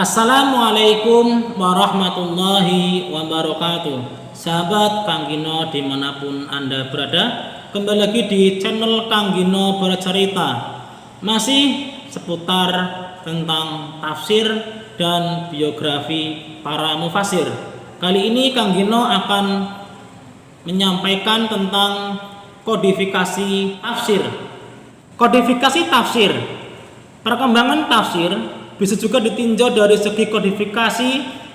Assalamualaikum warahmatullahi wabarakatuh. Sahabat Kang Gino dimanapun Anda berada, kembali lagi di channel Kang Gino bercerita. Masih seputar tentang tafsir dan biografi para mufasir. Kali ini Kang Gino akan menyampaikan tentang kodifikasi tafsir. Kodifikasi tafsir, perkembangan tafsir bisa juga ditinjau dari segi kodifikasi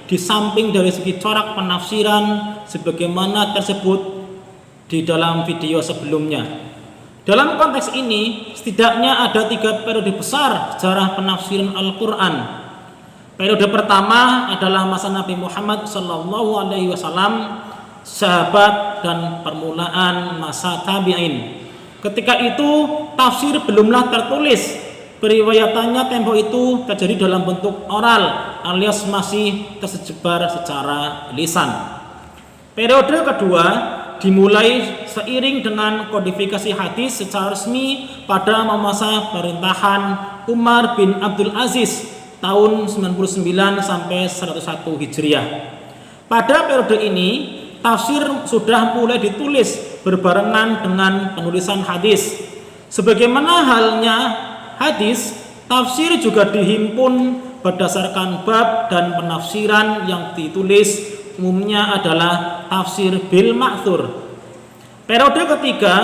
di samping dari segi corak penafsiran sebagaimana tersebut di dalam video sebelumnya. Dalam konteks ini setidaknya ada 3 periode besar sejarah penafsiran Al-Quran. Periode pertama adalah masa Nabi Muhammad SAW, sahabat dan permulaan masa tabi'in. Ketika itu tafsir belumlah tertulis. Periwayatannya tempo itu terjadi dalam bentuk oral alias masih tersebar secara lisan. Periode kedua dimulai seiring dengan kodifikasi hadis secara resmi pada masa pemerintahan Umar bin Abdul Aziz tahun 99 sampai 101 Hijriah. Pada periode ini tafsir sudah mulai ditulis berbarengan dengan penulisan hadis. Sebagaimana halnya hadis, tafsir juga dihimpun berdasarkan bab dan penafsiran yang ditulis umumnya adalah tafsir bil ma'thur. Periode ketiga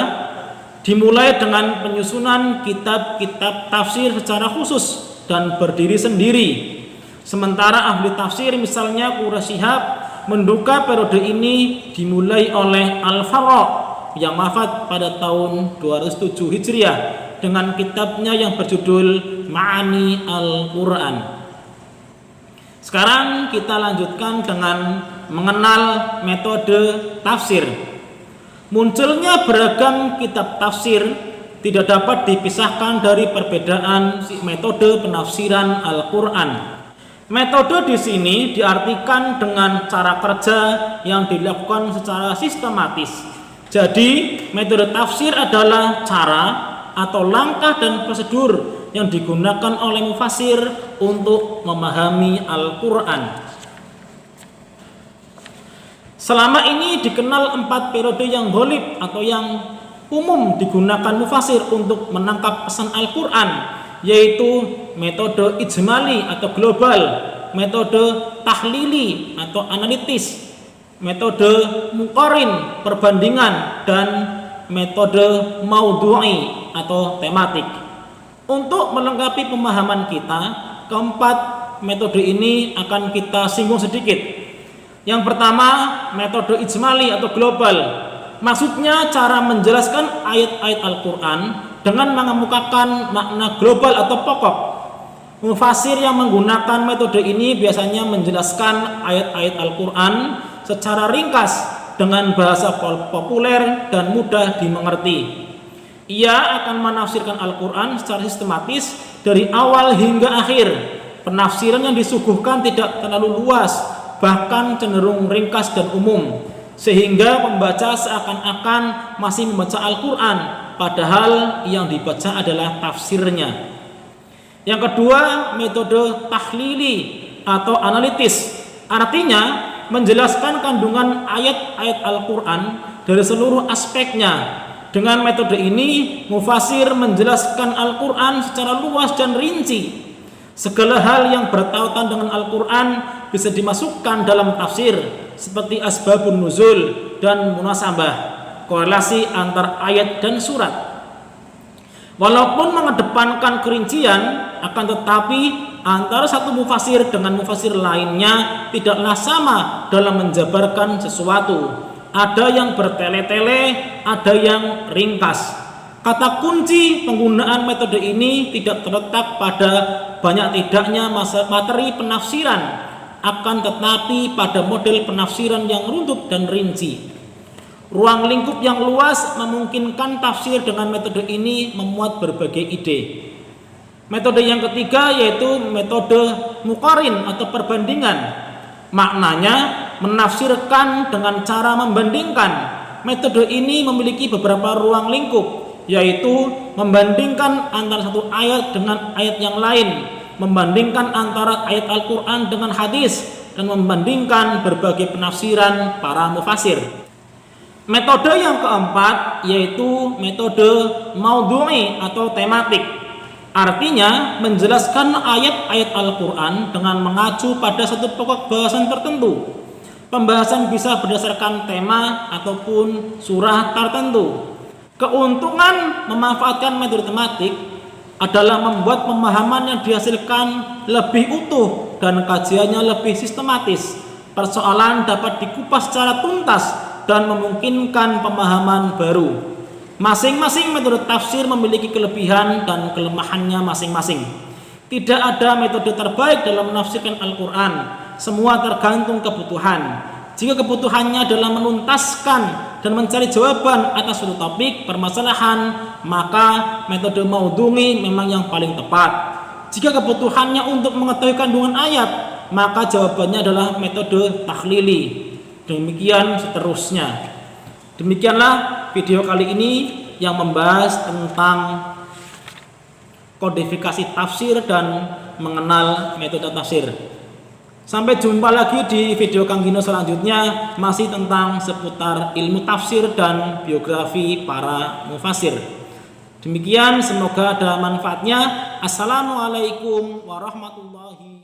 dimulai dengan penyusunan kitab-kitab tafsir secara khusus dan berdiri sendiri. Sementara ahli tafsir misalnya Quraisy Shihab menduga periode ini dimulai oleh Al-Farra yang wafat pada tahun 207 Hijriah dengan kitabnya yang berjudul Ma'ani Al-Quran. Sekarang kita lanjutkan dengan mengenal metode tafsir. Munculnya beragam kitab tafsir tidak dapat dipisahkan dari perbedaan metode penafsiran Al-Quran. Metode di sini diartikan dengan cara kerja yang dilakukan secara sistematis. Jadi, metode tafsir adalah cara atau langkah dan prosedur yang digunakan oleh mufasir untuk memahami Al-Quran. Selama ini dikenal 4 periode yang ghalib atau yang umum digunakan mufasir untuk menangkap pesan Al-Quran, yaitu metode ijmali atau global, metode tahlili atau analitis, metode muqarin perbandingan, dan metode maudhu'i atau tematik. Untuk melengkapi pemahaman kita, keempat metode ini akan kita singgung sedikit. Yang pertama, metode ijmali atau global. Maksudnya cara menjelaskan ayat-ayat Al-Quran dengan mengemukakan makna global atau pokok. Mufasir yang menggunakan metode ini biasanya menjelaskan ayat-ayat Al-Quran secara ringkas dengan bahasa populer dan mudah dimengerti. Ia akan menafsirkan Al-Quran secara sistematis dari awal hingga akhir. Penafsiran yang disuguhkan tidak terlalu luas, bahkan cenderung ringkas dan umum, sehingga pembaca seakan-akan masih membaca Al-Quran, padahal yang dibaca adalah tafsirnya. Yang kedua, metode tahlili atau analitis. Artinya menjelaskan kandungan ayat-ayat Al-Quran dari seluruh aspeknya. Dengan metode ini, mufasir menjelaskan Al-Quran secara luas dan rinci. Segala hal yang bertautan dengan Al-Quran bisa dimasukkan dalam tafsir, seperti asbabun nuzul dan munasabah, korelasi antar ayat dan surat. Walaupun mengedepankan kerincian, akan tetapi antara satu mufasir dengan mufasir lainnya tidaklah sama dalam menjabarkan sesuatu. Ada yang bertele-tele, ada yang ringkas. Kata kunci penggunaan metode ini tidak terletak pada banyak tidaknya materi penafsiran, akan tetapi pada model penafsiran yang runtut dan rinci. Ruang lingkup yang luas memungkinkan tafsir dengan metode ini memuat berbagai ide. Metode yang ketiga yaitu metode muqarin atau perbandingan. Maknanya menafsirkan dengan cara membandingkan. Metode ini memiliki beberapa ruang lingkup, yaitu membandingkan antara satu ayat dengan ayat yang lain, membandingkan antara ayat Al-Quran dengan hadis, dan membandingkan berbagai penafsiran para mufasir. Metode yang keempat yaitu metode maudhu'i atau tematik. Artinya menjelaskan ayat-ayat Al-Quran dengan mengacu pada satu pokok bahasan tertentu. Pembahasan bisa berdasarkan tema ataupun surah tertentu. Keuntungan memanfaatkan metode tematik adalah membuat pemahaman yang dihasilkan lebih utuh dan kajiannya lebih sistematis. Persoalan dapat dikupas secara tuntas dan memungkinkan pemahaman baru. Masing-masing metode tafsir memiliki kelebihan dan kelemahannya masing-masing. Tidak ada metode terbaik dalam menafsirkan Al-Quran. Semua tergantung kebutuhan. Jika kebutuhannya adalah menuntaskan dan mencari jawaban atas suatu topik permasalahan, maka metode maudhu'i memang yang paling tepat. Jika kebutuhannya untuk mengetahui kandungan ayat, maka jawabannya adalah metode takhlili. Demikian seterusnya. Demikianlah video kali ini yang membahas tentang kodifikasi tafsir dan mengenal metode tafsir. Sampai jumpa lagi di video Kang Gino selanjutnya, masih tentang seputar ilmu tafsir dan biografi para mufasir. Demikian, semoga ada manfaatnya. Assalamualaikum warahmatullahi wabarakatuh.